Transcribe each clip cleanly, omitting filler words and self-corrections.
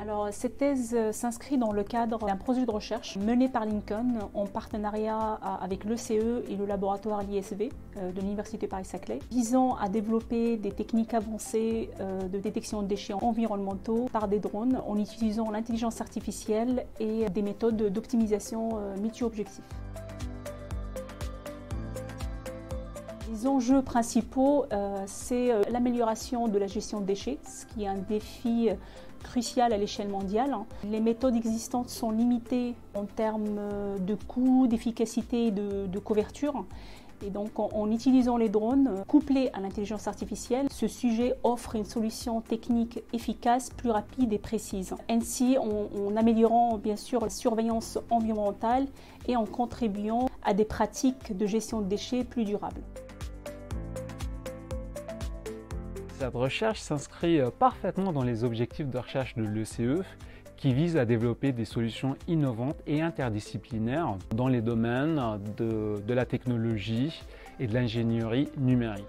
Alors, cette thèse s'inscrit dans le cadre d'un projet de recherche mené par Lincoln en partenariat avec l'ECE et le laboratoire l'ISV de l'Université Paris-Saclay, visant à développer des techniques avancées de détection de déchets environnementaux par des drones en utilisant l'intelligence artificielle et des méthodes d'optimisation multi-objectifs. Les enjeux principaux, c'est l'amélioration de la gestion de déchets, ce qui est un défi crucial à l'échelle mondiale. Les méthodes existantes sont limitées en termes de coûts, d'efficacité et de couverture. Et donc, en utilisant les drones couplés à l'intelligence artificielle, ce sujet offre une solution technique efficace, plus rapide et précise. Ainsi, en améliorant bien sûr la surveillance environnementale et en contribuant à des pratiques de gestion de déchets plus durables. Cette recherche s'inscrit parfaitement dans les objectifs de recherche de l'ECE qui visent à développer des solutions innovantes et interdisciplinaires dans les domaines de la technologie et de l'ingénierie numérique.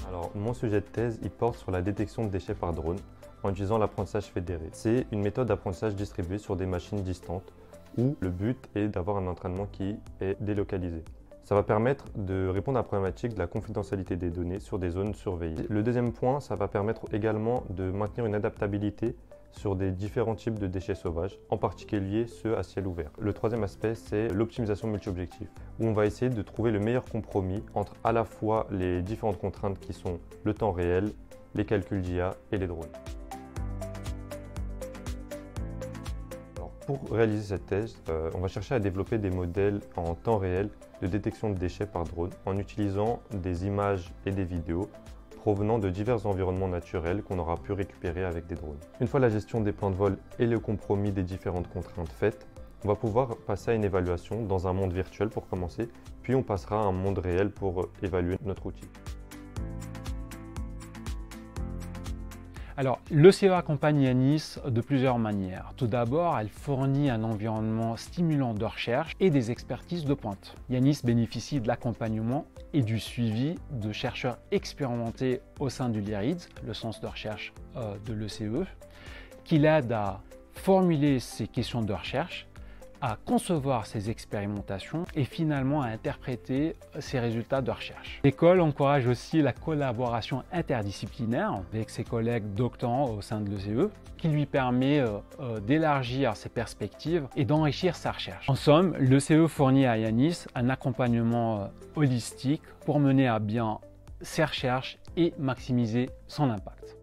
Alors, mon sujet de thèse, il porte sur la détection de déchets par drone en utilisant l'apprentissage fédéré. C'est une méthode d'apprentissage distribuée sur des machines distantes où le but est d'avoir un entraînement qui est délocalisé. Ça va permettre de répondre à la problématique de la confidentialité des données sur des zones surveillées. Le deuxième point, ça va permettre également de maintenir une adaptabilité sur des différents types de déchets sauvages, en particulier ceux à ciel ouvert. Le troisième aspect, c'est l'optimisation multi-objectif, où on va essayer de trouver le meilleur compromis entre à la fois les différentes contraintes qui sont le temps réel, les calculs d'IA et les drones. Pour réaliser cette thèse, on va chercher à développer des modèles en temps réel de détection de déchets par drone en utilisant des images et des vidéos provenant de divers environnements naturels qu'on aura pu récupérer avec des drones. Une fois la gestion des plans de vol et le compromis des différentes contraintes faites, on va pouvoir passer à une évaluation dans un monde virtuel pour commencer, puis on passera à un monde réel pour évaluer notre outil. Alors, l'ECE accompagne Yanis de plusieurs manières. Tout d'abord, elle fournit un environnement stimulant de recherche et des expertises de pointe. Yanis bénéficie de l'accompagnement et du suivi de chercheurs expérimentés au sein du LIRIDS, le centre de recherche de l'ECE, qui l'aide à formuler ses questions de recherche, à concevoir ses expérimentations et finalement à interpréter ses résultats de recherche. L'école encourage aussi la collaboration interdisciplinaire avec ses collègues doctorants au sein de l'ECE qui lui permet d'élargir ses perspectives et d'enrichir sa recherche. En somme, l'ECE fournit à Yanis un accompagnement holistique pour mener à bien ses recherches et maximiser son impact.